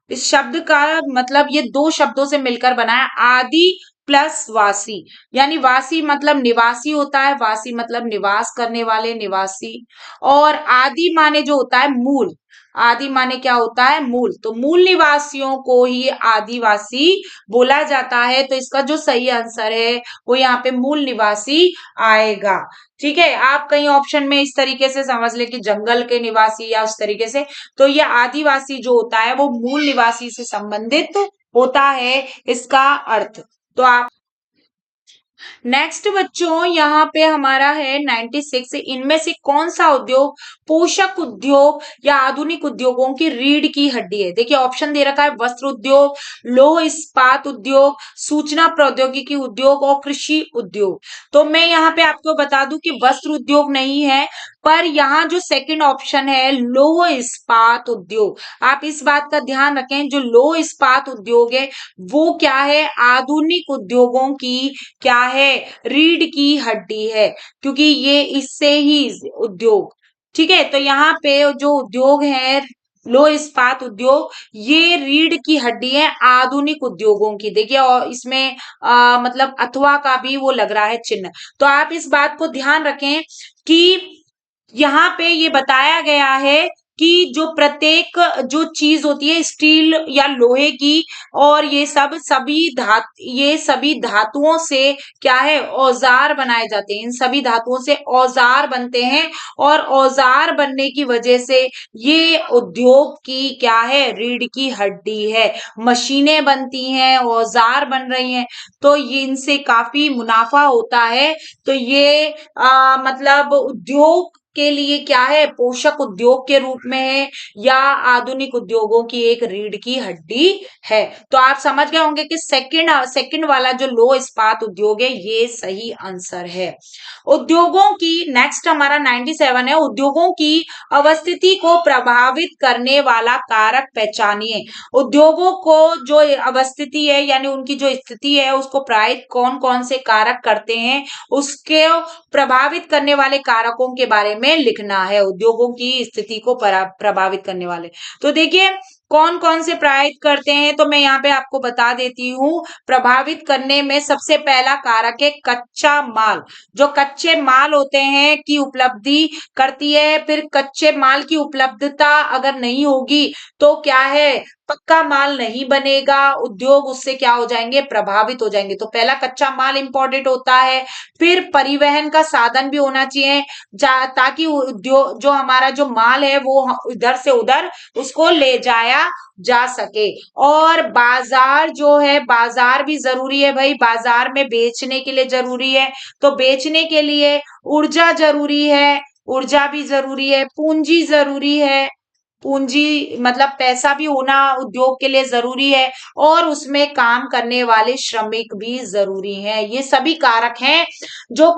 इस शब्द का मतलब ये दो शब्दों से मिलकर बना है, आदि प्लस वासी। यानी वासी मतलब निवासी होता है, वासी मतलब निवास करने वाले, निवासी। और आदि माने जो होता है मूल, आदि माने क्या होता है, मूल। तो मूल निवासियों को ही आदिवासी बोला जाता है। तो इसका जो सही आंसर है वो यहाँ पे मूल निवासी आएगा। ठीक है, आप कहीं ऑप्शन में इस तरीके से समझ ले कि जंगल के निवासी या उस तरीके से, तो ये आदिवासी जो होता है वो मूल निवासी से संबंधित होता है, इसका अर्थ। तो आप नेक्स्ट बच्चों यहाँ पे हमारा है 96, इनमें से कौन सा उद्योग पोषक उद्योग या आधुनिक उद्योगों की रीढ़ की हड्डी है। देखिए ऑप्शन दे रखा है, वस्त्र उद्योग, लौह इस्पात उद्योग, सूचना प्रौद्योगिकी उद्योग और कृषि उद्योग। तो मैं यहाँ पे आपको बता दूं कि वस्त्र उद्योग नहीं है, पर यहाँ जो सेकंड ऑप्शन है लौह इस्पात उद्योग, आप इस बात का ध्यान रखें, जो लौह इस्पात उद्योग है वो क्या है, आधुनिक उद्योगों की क्या है, रीढ़ की हड्डी है, क्योंकि ये इससे ही उद्योग। ठीक है, तो यहाँ पे जो उद्योग है लौह इस्पात उद्योग, ये रीढ़ की हड्डी है आधुनिक उद्योगों की। देखिए और इसमें मतलब अथवा का भी वो लग रहा है चिन्ह। तो आप इस बात को ध्यान रखें कि यहाँ पे ये बताया गया है कि जो प्रत्येक जो चीज होती है स्टील या लोहे की, और ये सभी धातुओं से क्या है, औजार बनाए जाते हैं, इन सभी धातुओं से औजार बनते हैं, और औजार बनने की वजह से ये उद्योग की क्या है, रीढ़ की हड्डी है। मशीनें बनती हैं, औजार बन रही हैं, तो ये इनसे काफी मुनाफा होता है। तो ये मतलब उद्योग के लिए क्या है, पोषक उद्योग के रूप में है, या आधुनिक उद्योगों की एक रीढ़ की हड्डी है। तो आप समझ गए होंगे कि सेकंड वाला जो लौह इस्पात उद्योग है ये सही आंसर है। उद्योगों की नेक्स्ट हमारा 97 है, उद्योगों की अवस्थिति को प्रभावित करने वाला कारक पहचानिए। उद्योगों को जो अवस्थिति है यानी उनकी जो स्थिति है उसको प्रभावित कौन कौन से कारक करते हैं, उसके प्रभावित करने वाले कारकों के बारे में लिखना है, उद्योगों की स्थिति को प्रभावित करने वाले। तो देखिए कौन कौन से प्रभावित करते हैं, तो मैं यहाँ पे आपको बता देती हूँ। प्रभावित करने में सबसे पहला कारक है कच्चा माल, जो कच्चे माल होते हैं की उपलब्धि करती है। फिर कच्चे माल की उपलब्धता अगर नहीं होगी तो क्या है, पक्का माल नहीं बनेगा, उद्योग उससे क्या हो जाएंगे, प्रभावित हो जाएंगे। तो पहला कच्चा माल इंपॉर्टेंट होता है। फिर परिवहन का साधन भी होना चाहिए, ताकि उद्योग जो हमारा जो माल है वो इधर से उधर उसको ले जाया जा सके। और बाजार जो है, बाजार भी जरूरी है भाई, बाजार में बेचने के लिए जरूरी है। तो बेचने के लिए ऊर्जा जरूरी है, ऊर्जा भी जरूरी है, पूंजी जरूरी है, पूंजी मतलब पैसा भी होना उद्योग के लिए जरूरी है, और उसमें काम करने वाले श्रमिक भी जरूरी हैं। ये सभी कारक हैं, जो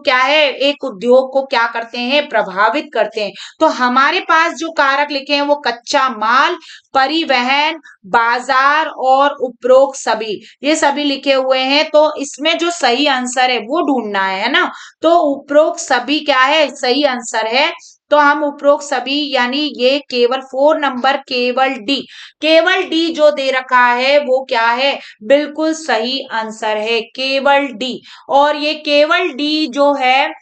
क्या है, एक उद्योग को क्या करते हैं, प्रभावित करते हैं। तो हमारे पास जो कारक लिखे हैं वो कच्चा माल, परिवहन, बाजार और उपरोक्त सभी, ये सभी लिखे हुए हैं। तो इसमें जो सही आंसर है वो ढूंढना है ना। तो उपरोक्त सभी क्या है, सही आंसर है। तो हम उपरोक्त सभी यानी ये केवल 4 नंबर, केवल डी जो दे रखा है वो क्या है, बिल्कुल सही आंसर है, केवल डी। और ये केवल डी जो है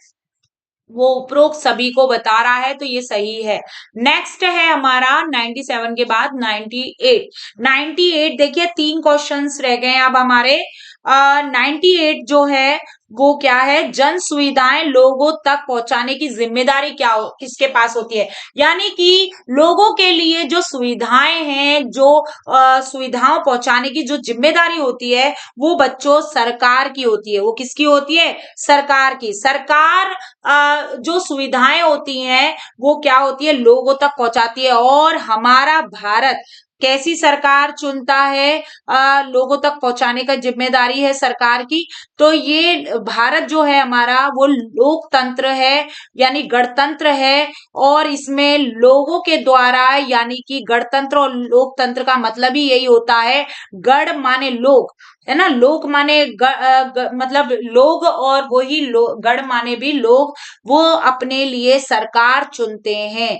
वो उपरोक्त सभी को बता रहा है, तो ये सही है। नेक्स्ट है हमारा 97 के बाद 98। देखिए 3 क्वेश्चंस रह गए अब हमारे। 98 जो है वो क्या है, जन सुविधाएं लोगों तक पहुंचाने की जिम्मेदारी किसके पास होती है। यानी कि लोगों के लिए जो सुविधाएं हैं, जो सुविधाओं पहुंचाने की जो जिम्मेदारी होती है वो बच्चों सरकार की होती है। वो किसकी होती है, सरकार की। सरकार जो सुविधाएं होती हैं वो क्या होती है, लोगों तक पहुंचाती है। और हमारा भारत कैसी सरकार चुनता है, लोगों तक पहुंचाने का जिम्मेदारी है सरकार की। तो ये भारत जो है हमारा वो लोकतंत्र है, यानी गणतंत्र है। और इसमें लोगों के द्वारा, यानी कि गणतंत्र और लोकतंत्र का मतलब ही यही होता है, गण माने लोग, है ना। लोक माने मतलब लोग, और वही गण माने भी लोग। वो अपने लिए सरकार चुनते हैं।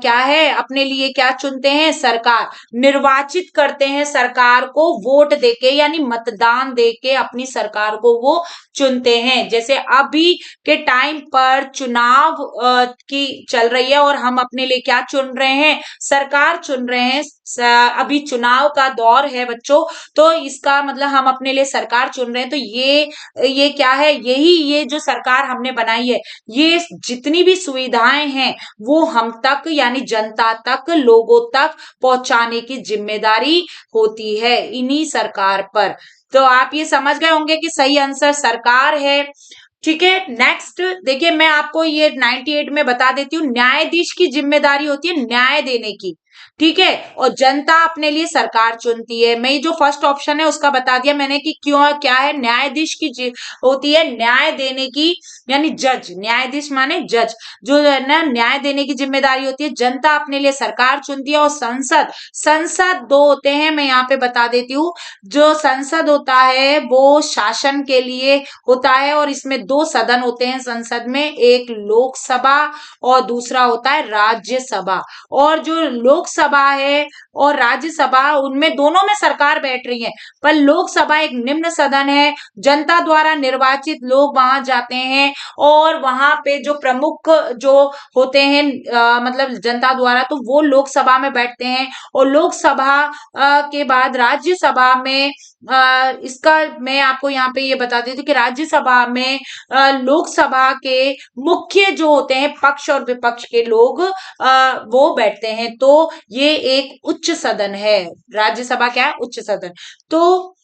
क्या है, अपने लिए क्या चुनते हैं, सरकार निर्वाचित करते हैं, सरकार को वोट देके यानी मतदान देके अपनी सरकार को वो चुनते हैं। जैसे अभी के टाइम पर चुनाव की चल रही है और हम अपने लिए क्या चुन रहे हैं, सरकार चुन रहे हैं। अभी चुनाव का दौर है बच्चों, तो इसका मतलब हम अपने लिए सरकार चुन रहे हैं। तो ये क्या है, यही ये जो सरकार हमने बनाई है, ये जितनी भी सुविधाएं हैं वो हम तक यानी जनता तक, लोगों तक पहुंचाने की जिम्मेदारी होती है इन्हीं सरकार पर। तो आप ये समझ गए होंगे कि सही आंसर सरकार है। ठीक है, नेक्स्ट देखिए, मैं आपको ये 98 में बता देती हूँ। न्यायाधीश की जिम्मेदारी होती है न्याय देने की, ठीक है, और जनता अपने लिए सरकार चुनती है। मैं ये जो फर्स्ट ऑप्शन है उसका बता दिया मैंने कि क्यों, क्या है, न्यायाधीश की होती है न्याय देने की, यानी जज, न्यायाधीश माने जज, जो है ना न्याय देने की जिम्मेदारी होती है। जनता अपने लिए सरकार चुनती है। और संसद, संसद दो होते हैं, मैं यहाँ पे बता देती हूँ। जो संसद होता है वो शासन के लिए होता है, और इसमें दो सदन होते हैं संसद में, एक लोकसभा और दूसरा होता है राज्यसभा। और जो लोकसभा है और राज्यसभा, उनमें दोनों में सरकार बैठ रही है, पर लोकसभा एक निम्न सदन है, जनता द्वारा निर्वाचित लोग वहां जाते हैं और वहां पे जो प्रमुख जो होते हैं मतलब जनता द्वारा, तो वो लोकसभा में बैठते हैं। और लोकसभा के बाद राज्यसभा में इसका मैं आपको यहाँ पे ये बता देती हूँ कि राज्यसभा में लोकसभा के मुख्य जो होते हैं पक्ष और विपक्ष के लोग वो बैठते हैं। तो ये एक उच्च सदन है। राज्यसभा क्या है, उच्च सदन। तो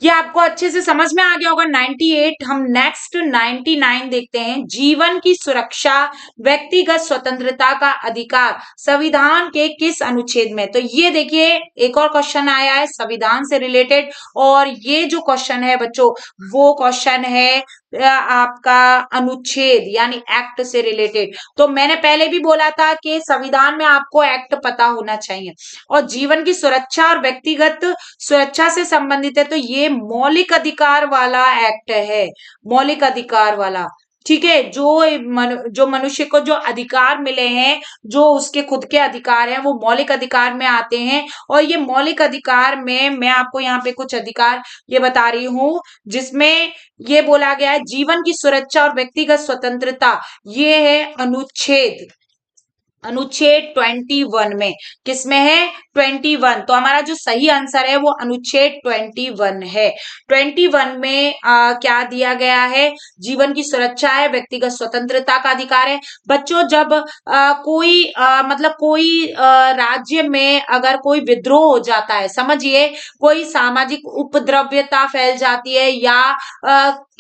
ये आपको अच्छे से समझ में आ गया होगा 98। हम नेक्स्ट 99 देखते हैं। जीवन की सुरक्षा, व्यक्तिगत स्वतंत्रता का अधिकार संविधान के किस अनुच्छेद में। तो ये देखिए एक और क्वेश्चन आया है संविधान से रिलेटेड, और ये जो क्वेश्चन है बच्चों, वो क्वेश्चन है आपका अनुच्छेद यानी एक्ट से रिलेटेड। तो मैंने पहले भी बोला था कि संविधान में आपको एक्ट पता होना चाहिए। और जीवन की सुरक्षा और व्यक्तिगत सुरक्षा से संबंधित है, तो ये मौलिक अधिकार वाला एक्ट है, मौलिक अधिकार वाला। ठीक है, जो मनुष्य को जो अधिकार मिले हैं, जो उसके खुद के अधिकार हैं, वो मौलिक अधिकार में आते हैं। और ये मौलिक अधिकार में मैं आपको यहाँ पे कुछ अधिकार ये बता रही हूँ, जिसमें ये बोला गया है जीवन की सुरक्षा और व्यक्तिगत स्वतंत्रता, ये है अनुच्छेद, अनुच्छेद 21 में। किसमें है, 21। तो हमारा जो सही आंसर है वो अनुच्छेद 21 है। 21 में क्या दिया गया है, जीवन की सुरक्षा है, व्यक्तिगत स्वतंत्रता का अधिकार है। बच्चों जब कोई मतलब कोई राज्य में अगर कोई विद्रोह हो जाता है, समझिए कोई सामाजिक उपद्रव्यता फैल जाती है या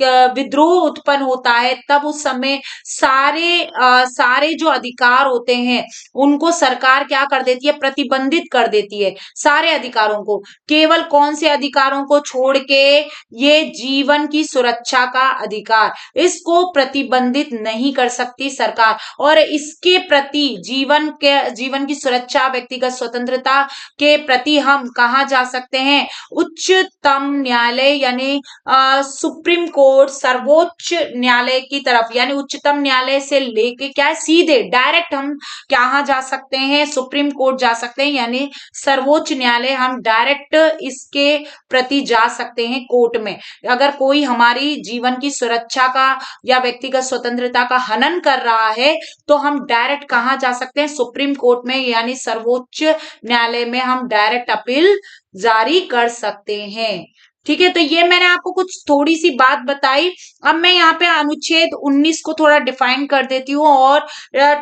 विद्रोह उत्पन्न होता है, तब उस समय सारे जो अधिकार होते हैं उनको सरकार क्या कर देती है, प्रतिबंधित कर देती है सारे अधिकारों को। केवल कौन से अधिकारों को छोड़ के, ये जीवन की सुरक्षा का अधिकार, इसको प्रतिबंधित नहीं कर सकती सरकार। और इसके प्रति जीवन की सुरक्षा, व्यक्तिगत स्वतंत्रता के प्रति हम कहाँ जा सकते हैं, उच्चतम न्यायालय यानी सुप्रीम कोर्ट, सर्वोच्च न्यायालय की तरफ, यानी उच्चतम न्यायालय से लेके क्या है, सीधे डायरेक्ट हम कहाँ जा सकते हैं, सुप्रीम कोर्ट जा सकते हैं, यानी सर्वोच्च न्यायालय हम डायरेक्ट इसके प्रति जा सकते हैं कोर्ट में। अगर कोई हमारी जीवन की सुरक्षा का या व्यक्तिगत स्वतंत्रता का हनन कर रहा है, तो हम डायरेक्ट कहाँ जा सकते हैं, सुप्रीम कोर्ट में, यानी सर्वोच्च न्यायालय में हम डायरेक्ट अपील जारी कर सकते हैं। ठीक है, तो ये मैंने आपको कुछ थोड़ी सी बात बताई। अब मैं यहाँ पे अनुच्छेद 19 को थोड़ा डिफाइन कर देती हूँ, और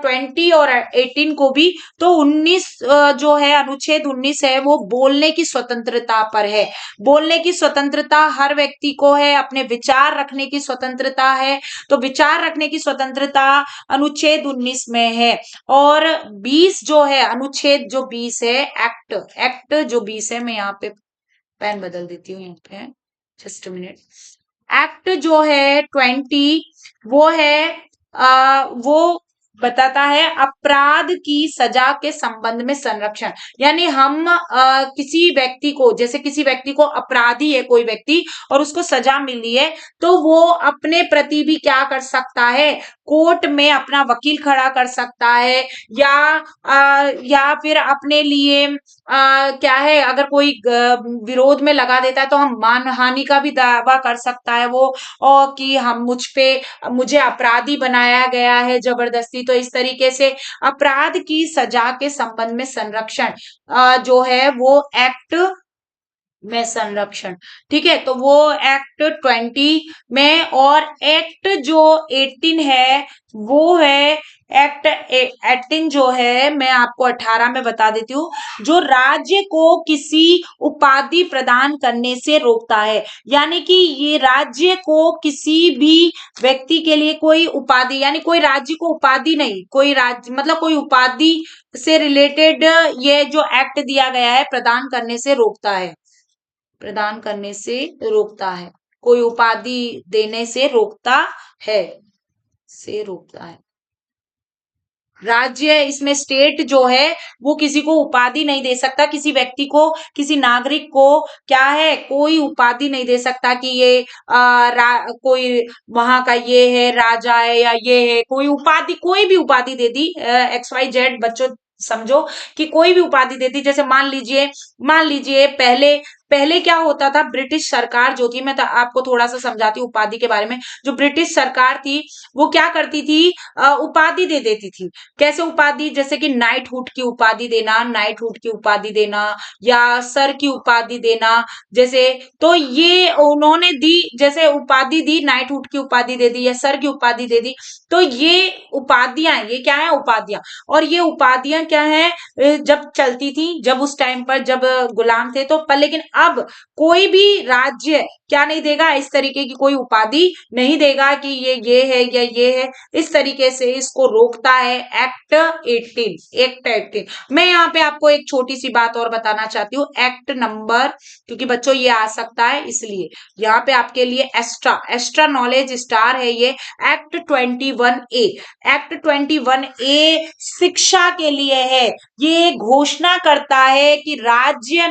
20 और 18 को भी। तो 19 जो है, अनुच्छेद 19 है, वो बोलने की स्वतंत्रता पर है। बोलने की स्वतंत्रता हर व्यक्ति को है, अपने विचार रखने की स्वतंत्रता है। तो विचार रखने की स्वतंत्रता अनुच्छेद 19 में है। और 20 जो है, अनुच्छेद जो 20 है, एक्ट जो 20 है, मैं यहाँ पे पेन बदल देती हूँ, यहाँ पे जस्ट मिनट। एक्ट जो है 20, वो है वो बताता है अपराध की सजा के संबंध में संरक्षण। यानी हम किसी व्यक्ति को, जैसे किसी व्यक्ति को अपराधी है कोई व्यक्ति और उसको सजा मिली है, तो वो अपने प्रति भी क्या कर सकता है, कोर्ट में अपना वकील खड़ा कर सकता है, या फिर अपने लिए क्या है, अगर कोई विरोध में लगा देता है तो हम मानहानि का भी दावा कर सकता है वो, और कि हम मुझे अपराधी बनाया गया है जबरदस्ती। तो इस तरीके से अपराध की सजा के संबंध में संरक्षण जो है वो एक्ट में संरक्षण, ठीक है। तो वो एक्ट 20 में, और एक्ट जो 18 है वो है एक्ट 18 जो है, मैं आपको 18 में बता देती हूँ, जो राज्य को किसी उपाधि प्रदान करने से रोकता है। यानी कि ये राज्य को किसी भी व्यक्ति के लिए कोई उपाधि, यानी कोई राज्य को उपाधि नहीं, कोई राज्य मतलब कोई उपाधि से रिलेटेड ये जो एक्ट दिया गया है प्रदान करने से रोकता है, प्रदान करने से रोकता है, कोई उपाधि देने से रोकता है, से रोकता है। राज्य, इसमें स्टेट जो है वो किसी को उपाधि नहीं दे सकता, किसी व्यक्ति को, किसी नागरिक को क्या है, कोई उपाधि नहीं दे सकता कि ये कोई वहां का ये है, राजा है, या ये है, कोई उपाधि, कोई भी उपाधि दे दी, XYZ बच्चों समझो, कि कोई भी उपाधि दे दी। जैसे मान लीजिए पहले पहले क्या होता था, ब्रिटिश सरकार जो थी, मैं तो आपको थोड़ा सा समझाती हूँ उपाधि के बारे में। जो ब्रिटिश सरकार थी वो क्या करती थी, उपाधि दे देती थी। कैसे उपाधि, जैसे कि नाइटहुड की उपाधि देना, नाइटहुड की उपाधि देना, या सर की उपाधि देना, जैसे, तो ये उन्होंने दी, जैसे उपाधि दी, नाइटहुड की उपाधि दे दी या सर की उपाधि दे दी। तो ये उपाधियां, ये क्या है, उपाधियां। और ये उपाधियां क्या है, जब चलती थी, जब उस टाइम पर जब गुलाम थे तो, पर लेकिन अब कोई भी राज्य क्या नहीं देगा, इस तरीके की कोई उपाधि नहीं देगा कि ये है या ये है। इस तरीके से इसको रोकता है एक्ट 18, एक्ट 18। मैं यहाँ पे आपको एक छोटी सी बात और बताना चाहती हूँ, एक्ट नंबर, क्योंकि बच्चों ये आ सकता है इसलिए यहाँ पे आपके लिए एक्स्ट्रा एक्स्ट्रा नॉलेज स्टार है ये, एक्ट 21A। एक्ट 21A शिक्षा के लिए है। ये घोषणा करता है कि राज्य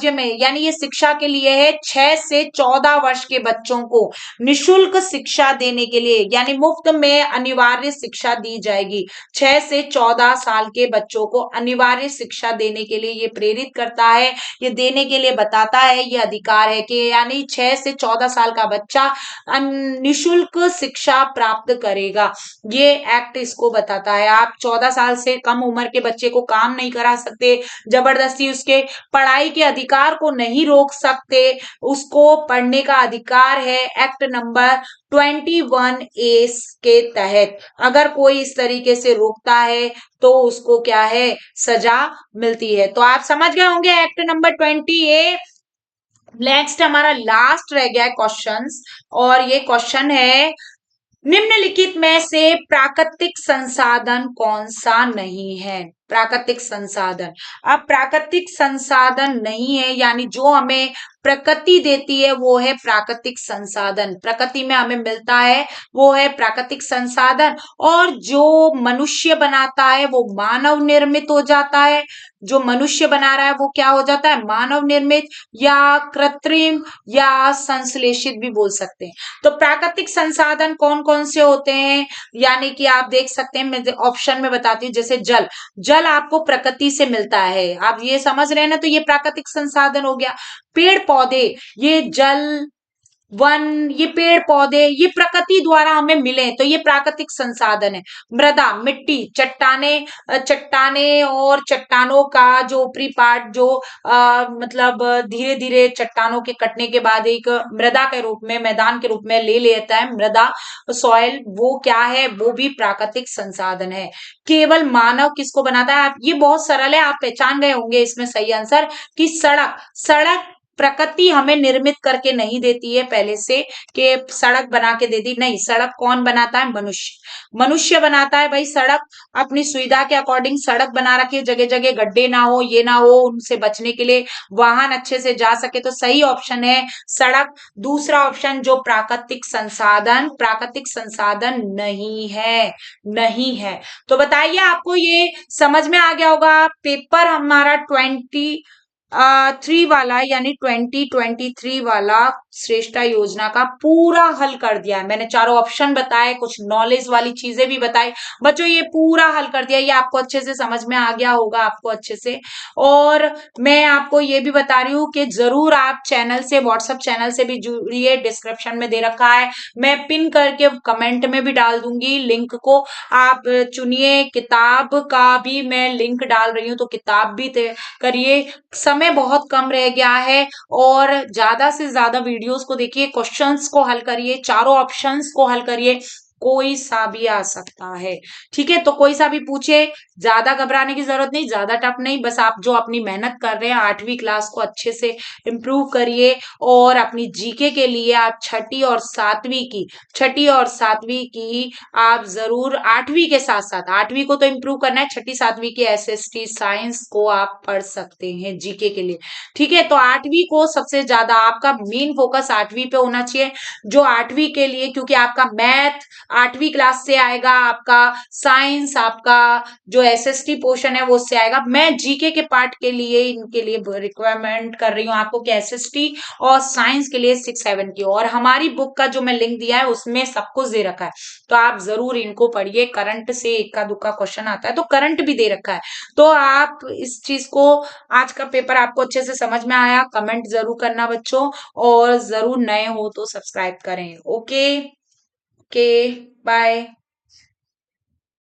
में यानी ये शिक्षा के लिए है, 6 से 14 वर्ष के बच्चों को निशुल्क शिक्षा देने के लिए, यानी मुफ्त में अनिवार्य शिक्षा दी जाएगी। 6 से 14 साल के बच्चों को अनिवार्य शिक्षा देने के लिए ये प्रेरित करता है, ये देने के लिए बताता है, ये अधिकार है कि यानी 6 से 14 साल का बच्चा निशुल्क शिक्षा प्राप्त करेगा। ये एक्ट इसको बताता है। आप 14 साल से कम उम्र के बच्चे को काम नहीं करा सकते, जबरदस्ती उसके पढ़ाई के अधिकार को नहीं रोक सकते, उसको पढ़ने का अधिकार है। एक्ट नंबर 21A के तहत अगर कोई इस तरीके से रोकता है तो उसको क्या है, सजा मिलती है। तो आप समझ गए होंगे एक्ट नंबर 20A। नेक्स्ट हमारा लास्ट रह गया है क्वेश्चंस, और ये क्वेश्चन है, निम्नलिखित में से प्राकृतिक संसाधन कौन सा नहीं है। प्राकृतिक संसाधन, अब प्राकृतिक संसाधन नहीं है, यानी जो हमें प्रकृति देती है वो है प्राकृतिक संसाधन, प्रकृति में हमें मिलता है वो है प्राकृतिक संसाधन। और जो मनुष्य बनाता है वो मानव निर्मित हो जाता है, जो मनुष्य बना रहा है वो क्या हो जाता है, मानव निर्मित, या कृत्रिम, या संश्लेषित भी बोल सकते हैं। तो प्राकृतिक संसाधन कौन कौन से होते हैं, यानी कि आप देख सकते हैं, मैं ऑप्शन में बताती हूँ। जैसे जल, जल आपको प्रकृति से मिलता है, आप ये समझ रहे हैं ना, तो ये प्राकृतिक संसाधन हो गया। पेड़ पौधे, ये जल, वन, ये पेड़ पौधे, ये प्रकृति द्वारा हमें मिले तो ये प्राकृतिक संसाधन है। मृदा, मिट्टी, चट्टाने और चट्टानों का जो ऊपरी पार्ट जो मतलब धीरे धीरे चट्टानों के कटने के बाद एक मृदा के रूप में, मैदान के रूप में ले लेता है, मृदा, सॉइल, वो क्या है, वो भी प्राकृतिक संसाधन है। केवल मानव किसको बनाता है, आप ये बहुत सरल है, आप पहचान गए होंगे इसमें सही आंसर, कि सड़क, सड़क प्रकृति हमें निर्मित करके नहीं देती है पहले से कि सड़क बना के दे दी, नहीं, सड़क कौन बनाता है? मनुष्य। मनुष्य बनाता है भाई सड़क, अपनी सुविधा के अकॉर्डिंग सड़क बना रखी है, जगह जगह गड्ढे ना हो, ये ना हो, उनसे बचने के लिए वाहन अच्छे से जा सके, तो सही ऑप्शन है सड़क। दूसरा ऑप्शन जो प्राकृतिक संसाधन, प्राकृतिक संसाधन नहीं है, नहीं है। तो बताइए आपको ये समझ में आ गया होगा। पेपर हमारा 23 वाला यानी 2023 वाला श्रेष्ठा योजना का पूरा हल कर दिया है मैंने। चारों ऑप्शन बताए, कुछ नॉलेज वाली चीजें भी बताई। बच्चों ये पूरा हल कर दिया, ये आपको अच्छे से समझ में आ गया होगा आपको अच्छे से। और मैं आपको ये भी बता रही हूँ कि जरूर आप चैनल से, व्हाट्सएप चैनल से भी जुड़िए, डिस्क्रिप्शन में दे रखा है, मैं पिन करके कमेंट में भी डाल दूंगी लिंक को। आप चुनिए, किताब का भी मैं लिंक डाल रही हूँ, तो किताब भी करिए। समय बहुत कम रह गया है और ज्यादा से ज्यादा वीडियोस को देखिए, क्वेश्चंस को हल करिए, चारों ऑप्शंस को हल करिए, कोई सा भी आ सकता है। ठीक है, तो कोई सा भी पूछे, ज्यादा घबराने की जरूरत नहीं, ज्यादा टफ नहीं, बस आप जो अपनी मेहनत कर रहे हैं 8वीं क्लास को अच्छे से इम्प्रूव करिए। और अपनी जीके के लिए आप छठी और सातवीं की आप जरूर 8वीं के साथ साथ, 8वीं को तो इम्प्रूव करना है, छठी सातवीं की एसएसटी साइंस को आप पढ़ सकते हैं जीके के लिए। ठीक है, तो 8वीं को सबसे ज्यादा आपका मेन फोकस 8वीं पे होना चाहिए, जो 8वीं के लिए, क्योंकि आपका मैथ 8वीं क्लास से आएगा, आपका साइंस, आपका जो एसएसटी पोर्शन है वो उससे आएगा। मैं जीके के पार्ट के लिए इनके लिए रिक्वायरमेंट कर रही हूँ आपको कि एसएसटी और साइंस के लिए 6-7 की, और हमारी बुक का जो मैं लिंक दिया है उसमें सब कुछ दे रखा है, तो आप जरूर इनको पढ़िए। करंट से इक्का दुक्का क्वेश्चन आता है, तो करंट भी दे रखा है, तो आप इस चीज को, आज का पेपर आपको अच्छे से समझ में आया, कमेंट जरूर करना बच्चों, और जरूर नए हो तो सब्सक्राइब करें। Okay, okay, bye.